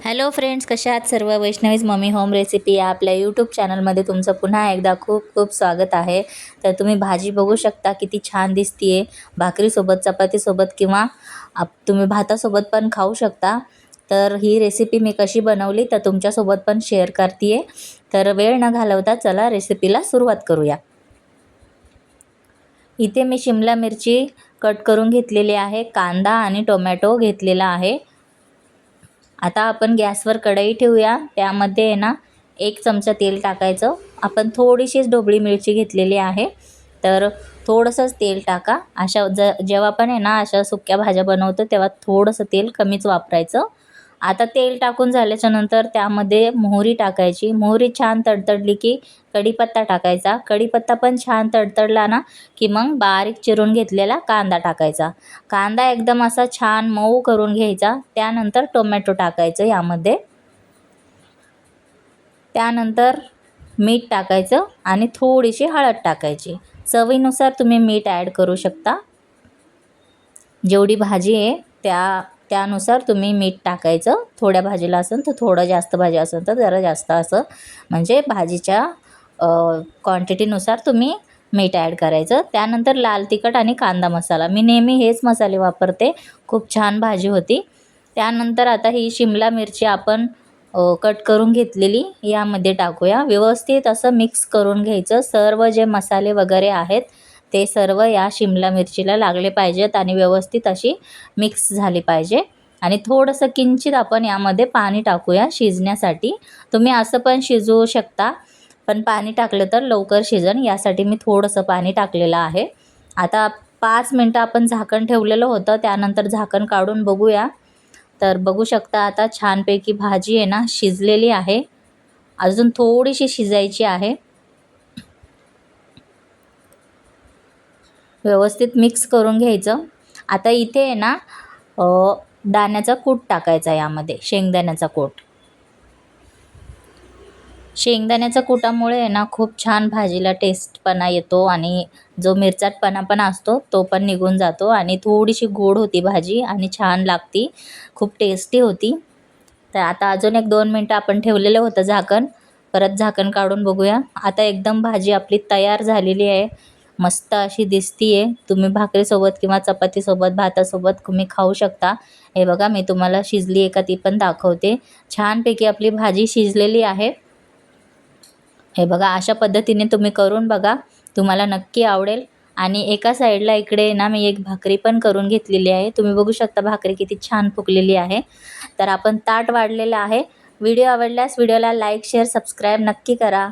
Hello friends, कशा आहात सर्व? वैष्णवीज मम्मी होम रेसिपी या आपल्या यूट्यूब चॅनलमध्ये तुमचं पुन्हा एकदा खूप खूप स्वागत आहे. तर तुम्ही भाजी बघू शकता किती छान दिसतीये. भाकरीसोबत, चपातीसोबत किंवा तुम्ही भातासोबत पण खाऊ शकता. तर ही रेसिपी मी कशी बनवली तर तुमच्यासोबत पण शेअर करते. तर वेळ न घालवता चला रेसिपीला सुरुवात करूया. इथे मी शिमला मिरची कट करून घेतलेली आहे, कांदा आणि टोमॅटो घेतलेला आहे. आता आपण गॅसवर कढई ठेवूया. त्यामध्ये आहे ना 1 चमचा तेल टाकायचं. आपण थोडीशीच ढोबळी मिरची घेतलेली आहे, तर थोडंसंच तेल टाका. जेव्हा पण आहे ना अशा सुक्या भाज्या बनवतो तेव्हा थोडंसं तेल कमीच वापरायचं. आता तेल टाकून झाल्याच्या नंतर त्यामध्ये मोहरी टाकायची. मोहरी छान तडतडली की कढीपत्ता टाकायचा. कढीपत्ता पण छान तडतडला ना की मग बारीक चिरून घेतलेला कांदा टाकायचा. कांदा एकदम असा छान मऊ करून घ्यायचा. त्यानंतर टोमॅटो टाकायचं यामध्ये. त्यानंतर मीठ टाकायचं आणि थोडीशी हळद टाकायची. चवीनुसार तुम्ही मीठ ॲड करू शकता. जेवढी भाजी आहे त्यानुसार तुम्ही मीठ टाकायचं. थोड्या भाजीला असेल तर थोडं, जास्त भाजी असेल तर जरा जास्त, असं म्हणजे भाजीच्या क्वांटिटीनुसार तुम्ही मीठ ॲड करायचं. त्यानंतर लाल तिखट आणि कांदा मसाला, मी नेहमी हेच मसाले वापरते. खूप छान भाजी होती. त्यानंतर आता ही शिमला मिरची आपण कट करून घेतलेली यामध्ये टाकूया. व्यवस्थित असं मिक्स करून घ्यायचं. सर्व जे मसाले वगैरे आहेत ते सर्व या शिमला मिरचीला लागले पाहिजेत आणि व्यवस्थित अशी मिक्स झाली पाहिजे. आणि थोडंसं किंचित आपण यामध्ये पाणी टाकूया शिजण्यासाठी. तुम्ही असं पण शिजवू शकता, पण पाणी टाकलं तर लवकर शिजेल, यासाठी मी थोडंसं पाणी टाकलेलं आहे. आता 5 मिनटं आपण झाकण ठेवलेलं होतं. त्यानंतर झाकण काढून बघूया. तर बघू शकता आता छानपैकी भाजी आहे ना शिजलेली आहे. अजून थोडीशी शिजायची आहे. व्यवस्थित मिक्स करून घ्यायचं. आता इथे आहे ना दाण्याचा कूट टाकायचा यामध्ये, शेंगदाण्याचा कूट. शेंगदाण्याच्या कूटामुळे आहे ना खूप छान भाजीला टेस्टपणा येतो आणि जो मिरचटपणा पण असतो तो पण निघून जातो आणि थोडीशी गोड होती भाजी आणि छान लागती, खूप टेस्टी होती. तर आता अजून 1-2 मिनटं आपण ठेवलेलं होतं झाकण. परत झाकण काढून बघूया. आता एकदम भाजी आपली तयार झालेली आहे. मस्त अशी दिसतीये. तुम्ही भाकरीसोबत किंवा चपातीसोबत, भातासोबत तुम्ही खाऊ शकता. हे बघा, मी तुम्हाला शिजली आहे का ती पण दाखवते. छानपैकी आपली भाजी शिजलेली आहे. हे बघा, अशा पद्धतीने तुम्ही करून बघा, तुम्हाला नक्की आवडेल. आणि एका साईडला इकडे ना मी एक भाकरी पण करून घेतलेली आहे. तुम्ही बघू शकता भाकरी किती छान फुगलेली आहे. तर आपण ताट वाढलेलं आहे. व्हिडिओ आवडल्यास व्हिडिओला लाईक, शेअर, सबस्क्राईब नक्की करा.